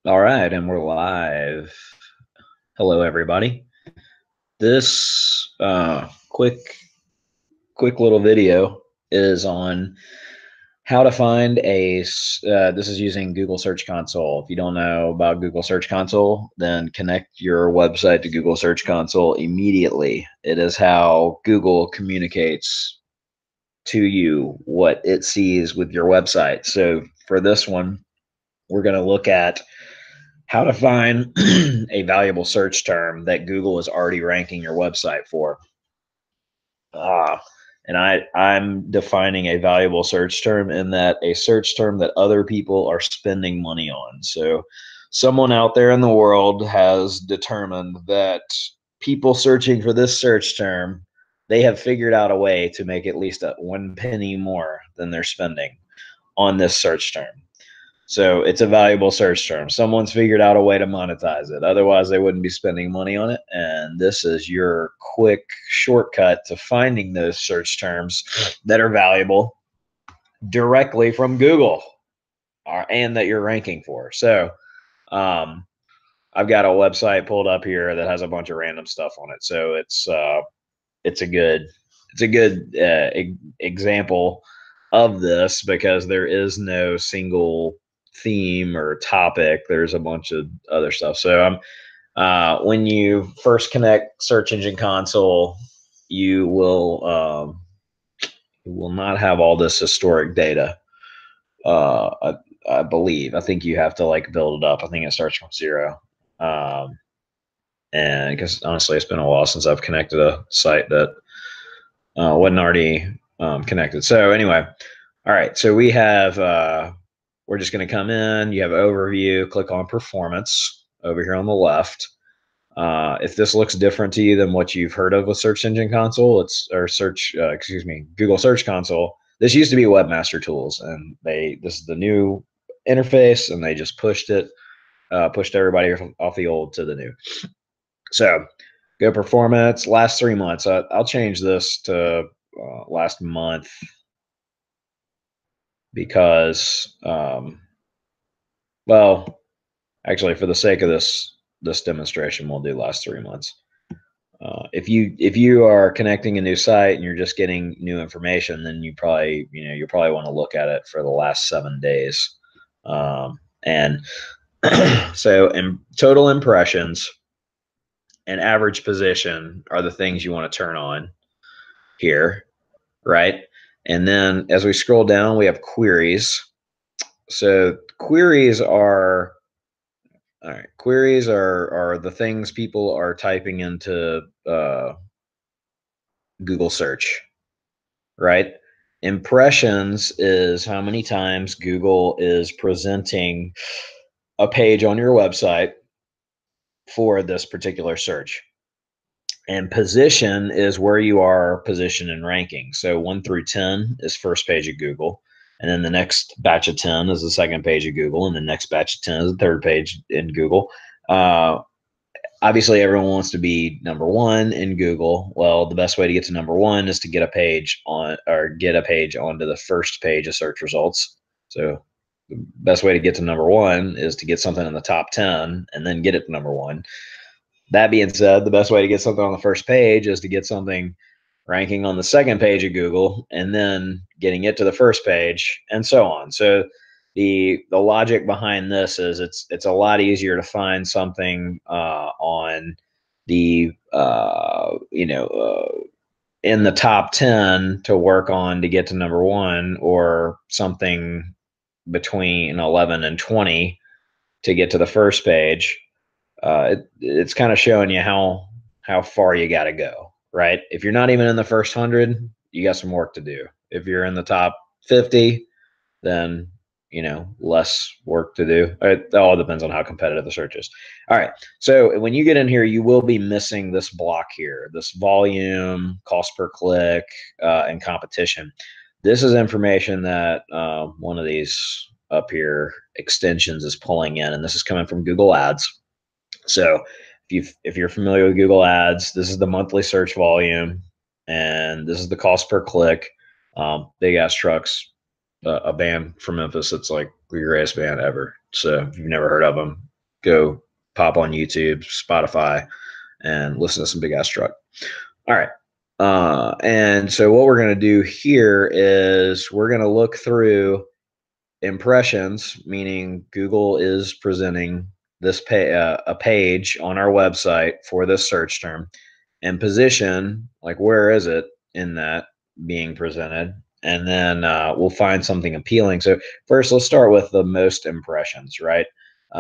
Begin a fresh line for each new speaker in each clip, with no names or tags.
All right, and we're live. Hello, everybody. This quick little video is on how to find this is using Google Search Console. If you don't know about Google Search Console, then connect your website to Google Search Console immediately. It is how Google communicates to you what it sees with your website. So for this one, we're going to look at how to find a valuable search term that Google is already ranking your website for. And I'm defining a valuable search term in that a search term that other people are spending money on. So someone out there in the world has determined that people searching for this search term, they have figured out a way to make at least a 1 penny more than they're spending on this search term. So it's a valuable search term. Someone's figured out a way to monetize it. Otherwise, they wouldn't be spending money on it. And this is your quick shortcut to finding those search terms that are valuable directly from Google and that you're ranking for. So um, I've got a website pulled up here that has a bunch of random stuff on it. So it's a good example of this because there is no single theme or topic. There's a bunch of other stuff. So when you first connect Search Engine Console, you will not have all this historic data. I believe. I think you have to like build it up. I think it starts from zero. Um, and because honestly, it's been a while since I've connected a site that wasn't already connected. So anyway, all right. So we're just going to come in. You have overview, click on performance over here on the left. If this looks different to you than what you've heard of with Search Engine Console, Google Search Console. This used to be Webmaster Tools, and this is the new interface, and they just pushed everybody off the old to the new. So go performance, last 3 months. I'll change this to last month because, well, actually, for the sake of this demonstration, we'll do last 3 months. If you are connecting a new site and you're just getting new information, then you'll probably want to look at it for the last 7 days. And so, total impressions and average position are the things you want to turn on here, right? And then as we scroll down, we have queries. So queries are the things people are typing into Google search, right? Impressions is how many times Google is presenting a page on your website for this particular search. And position is where you are positioned in ranking. So 1 through 10 is first page of Google. And then the next batch of 10 is the second page of Google. And the next batch of 10 is the third page in Google. Obviously, everyone wants to be number one in Google. Well, the best way to get to number one is to get a page onto the first page of search results. So the best way to get to number one is to get something in the top 10 and then get it to number one. That being said, the best way to get something on the first page is to get something ranking on the second page of Google and then getting it to the first page and so on. So the logic behind this is it's a lot easier to find something on the in the top 10 to work on to get to number one, or something between 11 and 20 to get to the first page. It's kind of showing you how far you got to go, right? If you're not even in the first 100, you got some work to do. If you're in the top 50, then less work to do. It all depends on how competitive the search is. All right, so when you get in here, you will be missing this block here, this volume, cost per click, and competition. This is information that one of these up here extensions is pulling in, and this is coming from Google Ads. So if you're familiar with Google Ads, this is the monthly search volume, and this is the cost per click. Big Ass Trucks, a band from Memphis that's like the greatest band ever. So if you've never heard of them, go pop on YouTube, Spotify, and listen to some big ass truck. All right. And so what we're going to do here is we're going to look through impressions, meaning Google is presenting this a page on our website for this search term, and position, like where is it in that being presented, and then we'll find something appealing. So first, let's start with the most impressions, right? We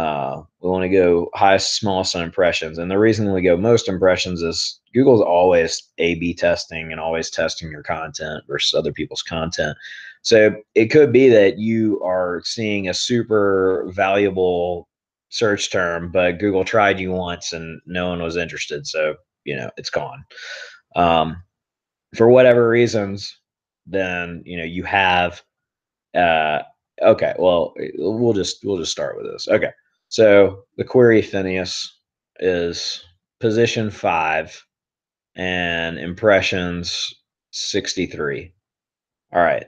want to go highest, smallest on impressions, and the reason we go most impressions is Google's always A/B testing and always testing your content versus other people's content. So it could be that you are seeing a super valuable search term, but Google tried you once and no one was interested. So, it's gone. For whatever reasons, then, you have, okay, well, we'll just start with this. Okay. So the query Phineas is position 5 and impressions 63. All right.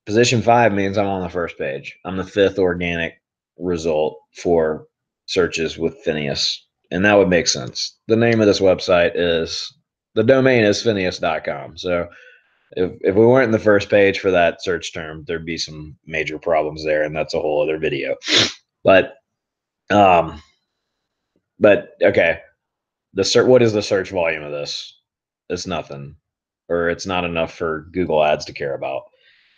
Position 5 means I'm on the first page. I'm the 5th organic result for searches with Phineas. And that would make sense. The name of this website the domain is Phineas.com. So if we weren't in the first page for that search term, there'd be some major problems there. And that's a whole other video. But, okay. What is the search volume of this? It's nothing, or it's not enough for Google Ads to care about.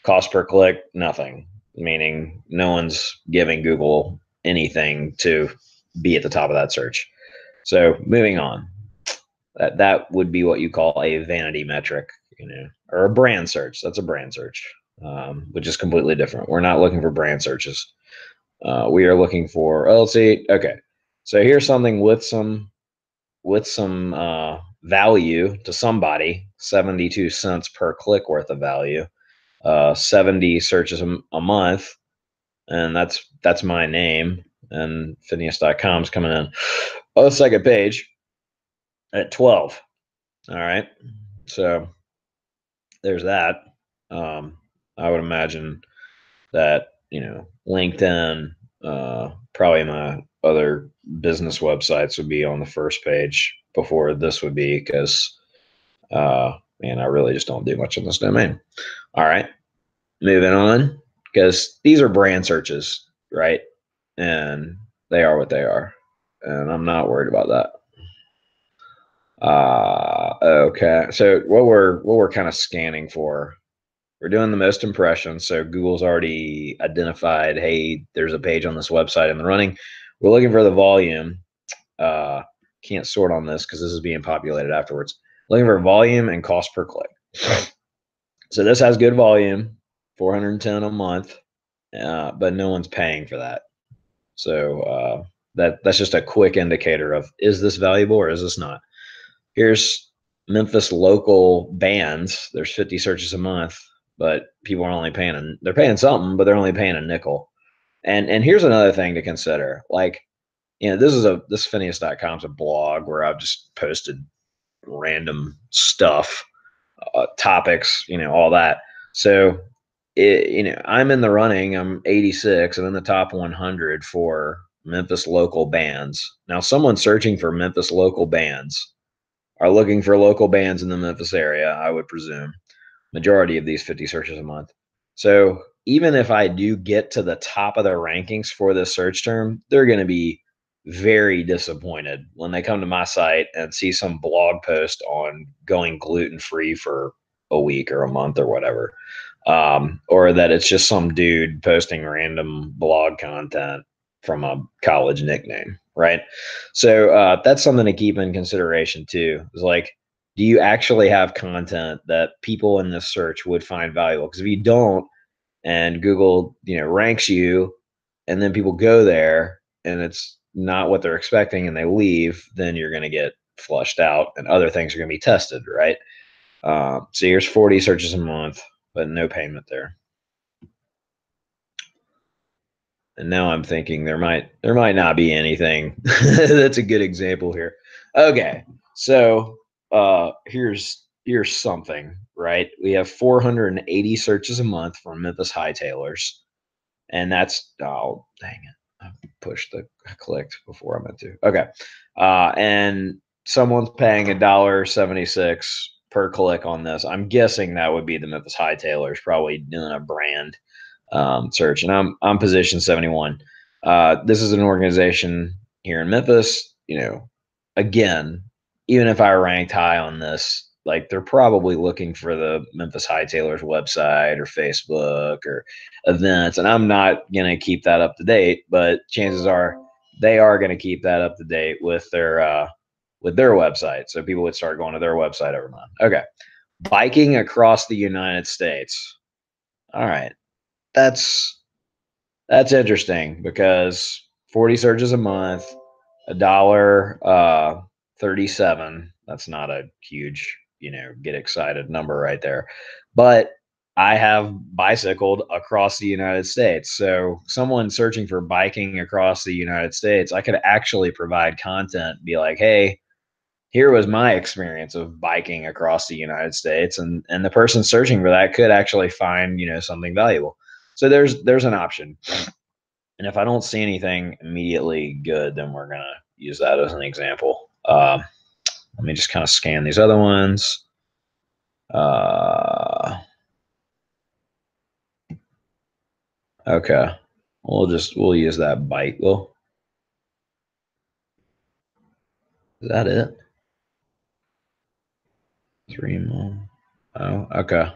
Cost per click, nothing, meaning no one's giving Google anything to be at the top of that search. So moving on, that would be what you call a vanity metric, or a brand search. That's a brand search, which is completely different. We're not looking for brand searches. We are looking for, let's see. Okay. So here's something with some value to somebody, 72 cents per click worth of value, 70 searches a month, and that's my name, and Phineas.com is coming in. Oh, the second page at 12. All right, so there's that. I would imagine that LinkedIn, probably my other business websites would be on the first page before this would be, because man, I really just don't do much on this domain. All right, moving on, because these are brand searches, right? And they are what they are, and I'm not worried about that. Okay, so what we're kind of scanning for, we're doing the most impressions. So Google's already identified, hey, there's a page on this website in the running. We're looking for the volume. Can't sort on this because this is being populated afterwards. Looking for volume and cost per click. So this has good volume, 410 a month, but no one's paying for that. So that's just a quick indicator of, is this valuable or is this not? Here's Memphis local bands. There's 50 searches a month, but people are only paying, they're paying something, but they're only paying a nickel. And here's another thing to consider. Like, this Phineas.com is a blog where I've just posted random stuff, topics, all that. So, I'm in the running. I'm 86. I'm in the top 100 for Memphis local bands. Now, someone searching for Memphis local bands are looking for local bands in the Memphis area, I would presume. Majority of these 50 searches a month. So even if I do get to the top of the rankings for this search term, they're going to be very disappointed when they come to my site and see some blog post on going gluten-free for a week or a month or whatever. Or that it's just some dude posting random blog content from a college nickname, right? So that's something to keep in consideration too. Is like, do you actually have content that people in this search would find valuable? Because if you don't, and Google, ranks you, and then people go there and it's not what they're expecting and they leave, then you're going to get flushed out and other things are going to be tested, right? So here's 40 searches a month, but no payment there. And now I'm thinking there might not be anything. That's a good example here. Okay, so here's something, right? We have 480 searches a month from Memphis Hightailers, and that's, oh dang it, I clicked before I meant to. Okay. And someone's paying $1.76 per click on this. I'm guessing that would be the Memphis Hightailers probably doing a brand search. And I'm position 71. This is an organization here in Memphis. Again, even if I ranked high on this, like they're probably looking for the Memphis Hightailers website or Facebook or events, and I'm not gonna keep that up to date, but chances are they are gonna keep that up to date with their website. So people would start going to their website every month. Okay. Biking across the United States. All right. That's that's interesting because 40 searches a month, $1 37. That's not a huge, get excited number right there. But I have bicycled across the United States. So someone searching for biking across the United States, I could actually provide content, be like, hey, here was my experience of biking across the United States, and the person searching for that could actually find, something valuable. So there's an option. And if I don't see anything immediately good, then we're gonna use that as an example. Let me just kind of scan these other ones. Okay, we'll use that bite. Well, is that it? 3 more. Oh, okay.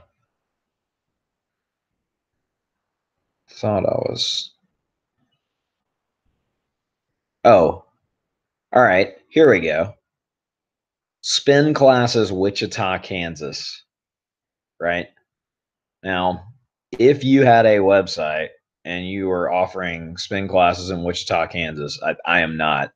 Thought I was. Oh, all right. Here we go. Spin classes, Wichita, Kansas. Right now, if you had a website and you were offering spin classes in Wichita, Kansas, I am not.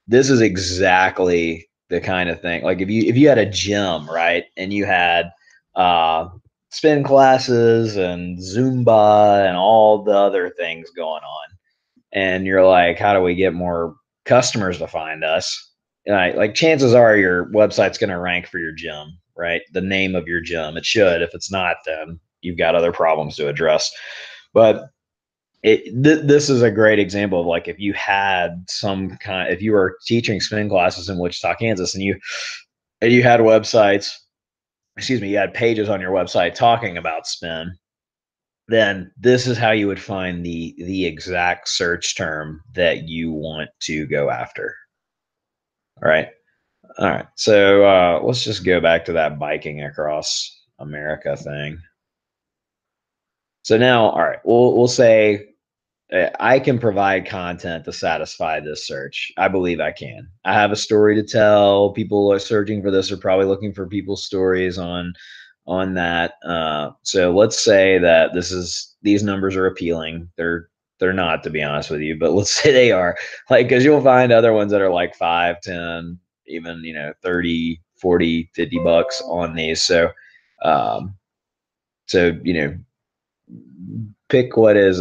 This is exactly the kind of thing. Like if you had a gym, right, and you had uh, spin classes and Zumba and all the other things going on, and you're like, how do we get more customers to find us? Right, like chances are your website's going to rank for your gym, right? The name of your gym. It should. If it's not, then you've got other problems to address. But this is a great example of like if you had if you were teaching spin classes in Wichita, Kansas, and you had websites, excuse me, you had pages on your website talking about spin, then this is how you would find the exact search term that you want to go after. All right. All right. So let's just go back to that biking across America thing. So now, all right, we'll say I can provide content to satisfy this search. I believe I can. I have a story to tell. People are searching for this are probably looking for people's stories on that. So let's say that these numbers are appealing. They're not, to be honest with you, but let's say they are. Like, because you'll find other ones that are like 5, 10, even 30, 40, $50 on these. So so pick what is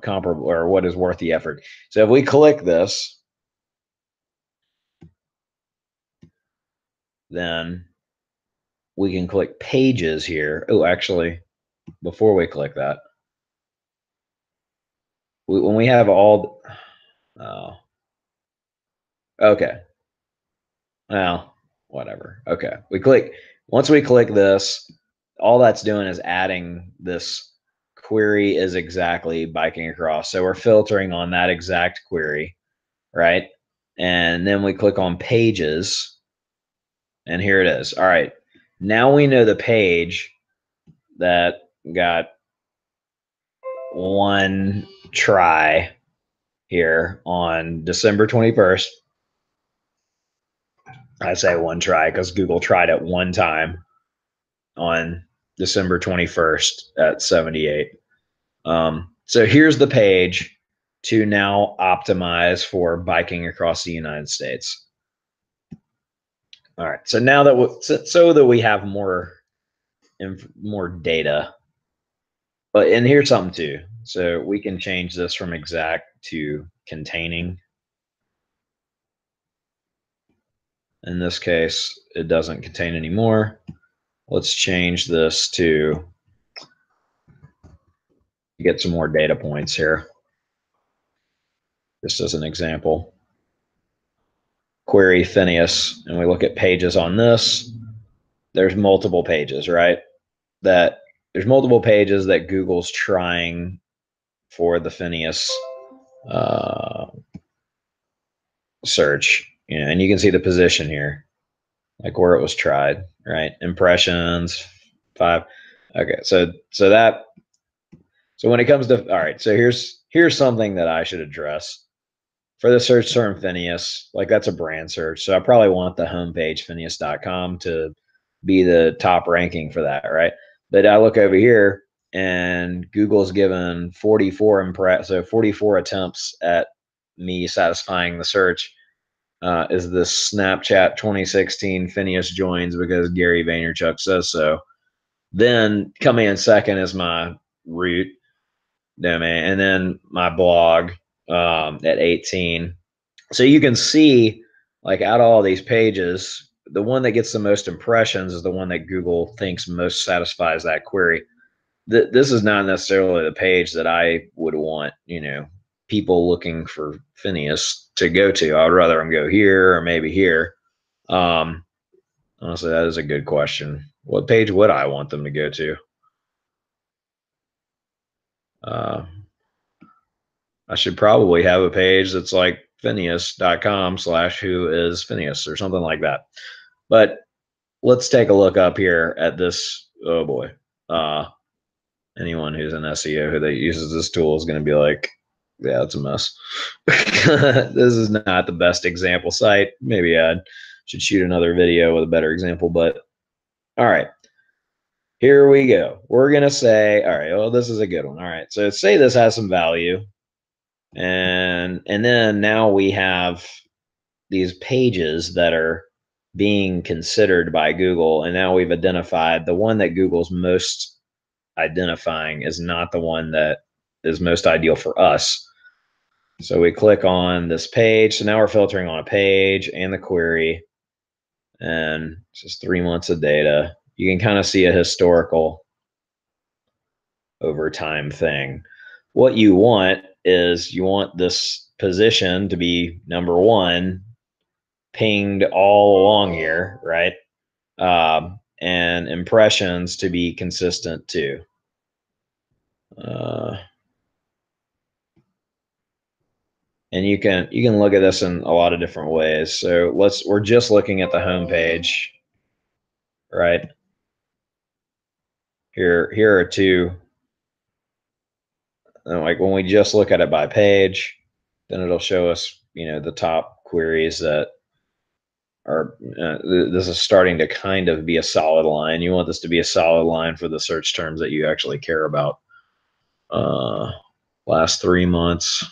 comparable or what is worth the effort. So if we click this, then we can click pages here. Oh, actually, before we click that, when we have all, oh, okay, well, whatever. Okay, once we click this, all that's doing is adding this query is exactly biking across. So we're filtering on that exact query, right? And then we click on pages, and here it is. All right, now we know the page that got one try here on December 21st. I say one try because Google tried it one time on December 21st at 78. So here's the page to now optimize for biking across the United States. All right. So now that we have more data, and here's something too. So we can change this from exact to containing. In this case, it doesn't contain any more. Let's change this to get some more data points here. just as an example. Query Phineas, and we look at pages on this. There's multiple pages, right? There's multiple pages that Google's trying for the Phineas uh, search, and you can see the position here, like where it was tried, right? Impressions, 5. Okay, so when it comes to, all right, so here's something that I should address for the search term Phineas. Like, that's a brand search, so I probably want the homepage Phineas.com to be the top ranking for that, right? But I look over here, and Google's given 44 attempts at me satisfying the search. Is this Snapchat 2016 Phineas joins because Gary Vaynerchuk says so. Then coming in second is my root domain, and then my blog at 18. So you can see, like, out of all these pages, the one that gets the most impressions is the one that Google thinks most satisfies that query. This is not necessarily the page that I would want, people looking for Phineas to go to. I would rather them go here or maybe here. Um, Honestly, that is a good question. What page would I want them to go to? Uh, I should probably have a page that's like Phineas.com/who is Phineas or something like that. But let's take a look up here at this. Oh boy. Anyone who's an SEO who that uses this tool is going to be like, yeah, it's a mess. This is not the best example site. Maybe I should shoot another video with a better example, but all right. Here we go. We're going to say, all right, well, this is a good one. All right. So say this has some value. And then now we have these pages that are being considered by Google, and now we've identified the one that Google's most identifying is not the one that is most ideal for us. So we click on this page. So now we're filtering on a page and the query, and it's just 3 months of data. You can kind of see a historical over time thing. What you want is you want this position to be number one, pinged all along here, right? And impressions to be consistent too. And you can look at this in a lot of different ways. So we're just looking at the home page, right? Here are two. And like when we just look at it by page, then it'll show us, the top queries that are. This is starting to kind of be a solid line. You want this to be a solid line for the search terms that you actually care about. Last 3 months.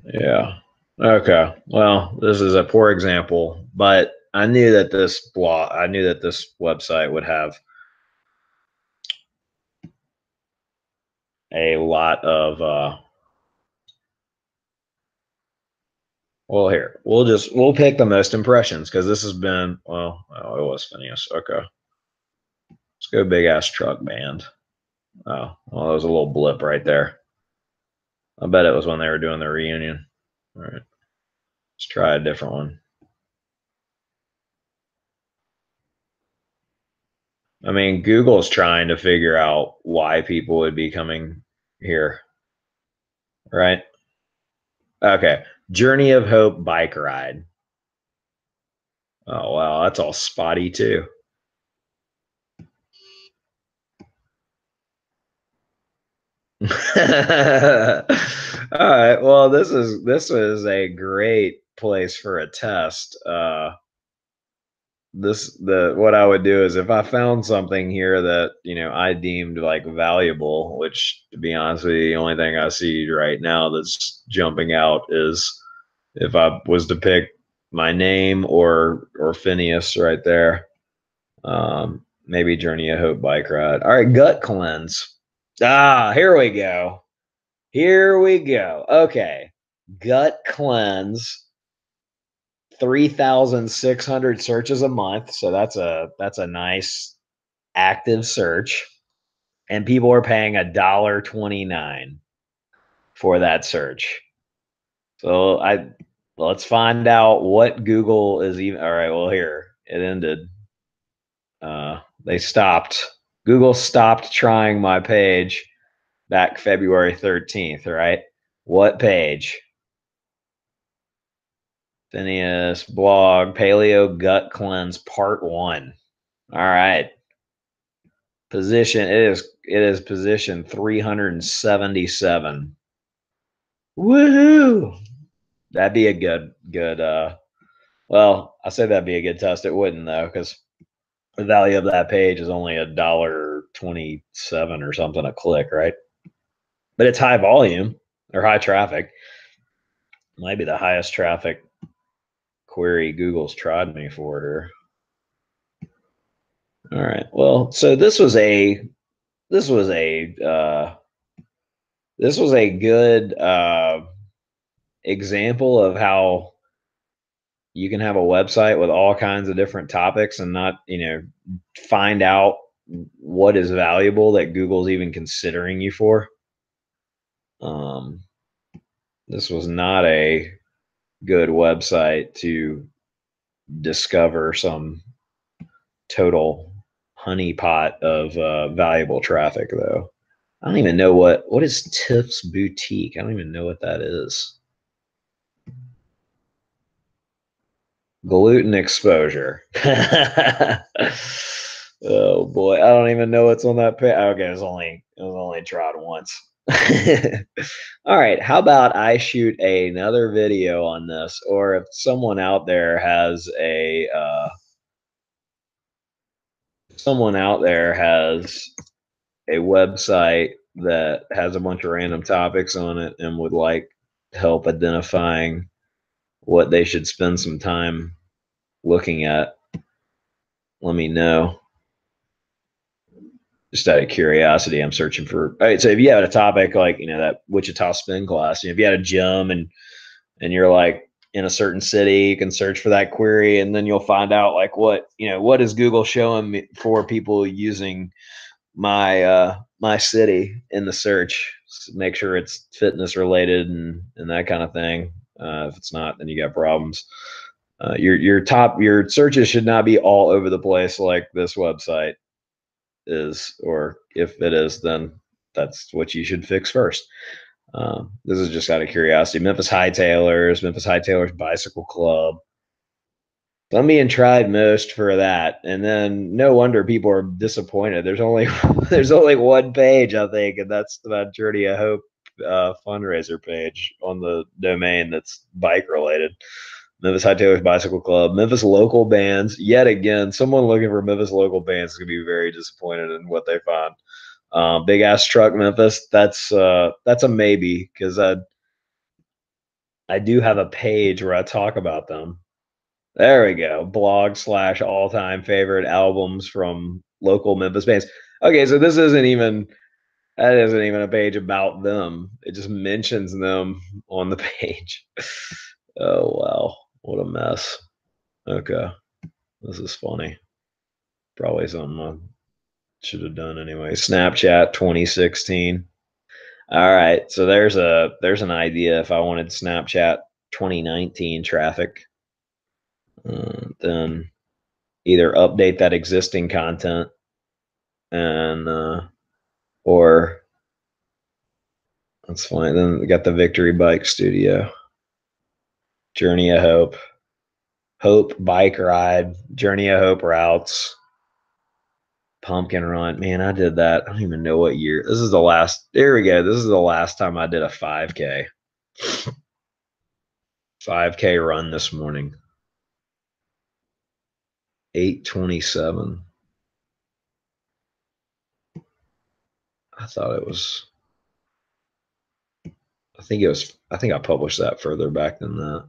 Yeah. Okay. Well, this is a poor example, but I knew that this website would have a lot of well, here. We'll pick the most impressions because this has been, well, oh, it was Phineas. Okay. Let's go big ass truck band. Oh, well, there was a little blip right there. I bet it was when they were doing the reunion. All right. Let's try a different one. I mean, Google's trying to figure out why people would be coming here, right? Okay. Journey of Hope bike ride. Oh, wow. That's all spotty too. All right. Well, this is a great place for a test. What I would do is if I found something here that, I deemed like valuable, which to be honest with you, the only thing I see right now that's jumping out is if I was to pick my name or Phineas right there. Maybe Journey of Hope bike ride. All right, gut cleanse. Here we go. Here we go. Okay. Gut cleanse, 3,600 searches a month. So that's a nice active search. and people are paying $1.29 for that search. So let's find out what Google is even. All right, well, here it ended. They stopped. Google stopped trying my page back February 13th, right? What page? Phineas blog, Paleo Gut Cleanse Part 1. All right. Position, it is position 377. Woohoo! That'd be a good well, I said that'd be a good test. It wouldn't though, because the value of that page is only $1.27 or something a click, right? But it's high volume or high traffic. Might be the highest traffic query Google's tried me for here. All right. Well, so this was a this was a good example of how you can have a website with all kinds of different topics and not, find out what is valuable that Google's even considering you for. This was not a good website to discover some total honeypot of valuable traffic, though. I don't even know what is Tiff's Boutique. I don't even know what that is. Gluten exposure. Oh boy, I don't even know what's on that page. Okay, it was only tried once. All right, how about I shoot another video on this, or if someone out there has a website that has a bunch of random topics on it and would like help identifying what they should spend some time looking at, let me know. Just out of curiosity, I'm searching for. All right, so if you had a topic like that Wichita spin class, if you had a gym and you're like in a certain city, you can search for that query, and then you'll find out like what is Google showing me for people using my city in the search. Make sure it's fitness related and that kind of thing. If it's not, then you got problems. Your searches should not be all over the place like this website is, or if it is, then that's what you should fix first. This is just out of curiosity. Memphis Hightailers Bicycle Club. I'm being tried most for that, and then no wonder people are disappointed. There's only there's only one page, I think, and that's the Journey of Hope fundraiser page on the domain that's bike related. Memphis Hightailers Bicycle Club, Memphis local bands. Yet again, someone looking for Memphis local bands is gonna be very disappointed in what they find. Big Ass Truck Memphis. That's a maybe, because I do have a page where I talk about them. There we go. Blog / all time favorite albums from local Memphis bands. Okay, so that isn't even a page about them. It just mentions them on the page. Oh wow, what a mess. Okay, this is funny. Probably something I should have done anyway. Snapchat 2016. All right, so there's an idea if I wanted Snapchat 2019 traffic. Then either update that existing content and or that's fine. Then we got the Victory Bike Studio, Journey of Hope Bike Ride, Journey of Hope routes, Pumpkin Run. Man, I did that. I don't even know what year. This is the last. There we go. This is the last time I did a 5K. 5K run this morning. 8:27. I thought it was. I think it was. I think I published that further back than that.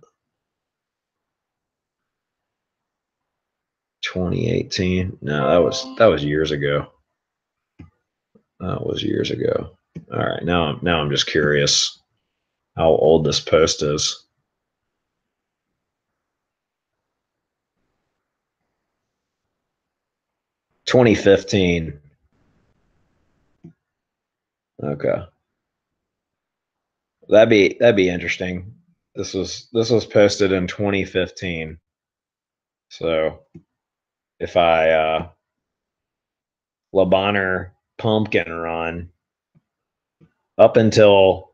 2018. No, that was years ago. That was years ago. All right, now I'm just curious how old this post is. 2015. Okay. That'd be interesting. This was posted in 2015. So if I LeBonner pumpkin run up until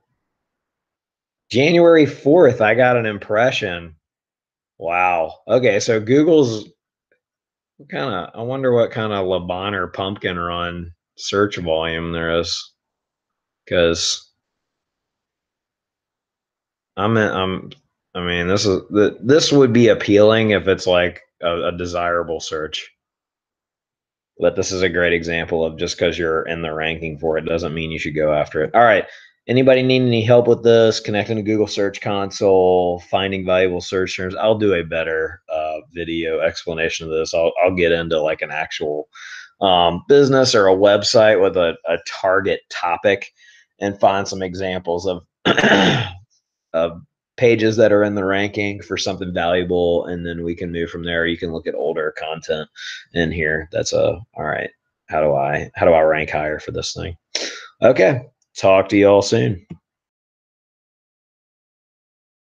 January 4th, I got an impression. Wow. Okay, so Google's kind of, I wonder what kind of LeBonner pumpkin run search volume there is, because I mean, this would be appealing if it's like a desirable search. But this is a great example of, just because you're in the ranking for it doesn't mean you should go after it. All right. Anybody need any help with this? Connecting to Google Search Console, finding valuable search terms. I'll do a better video explanation of this. I'll get into like an actual business or a website with a target topic and find some examples of of pages that are in the ranking for something valuable, and then we can move from there. You can look at older content in here. That's all right. How do I rank higher for this thing? Okay. Talk to you all soon.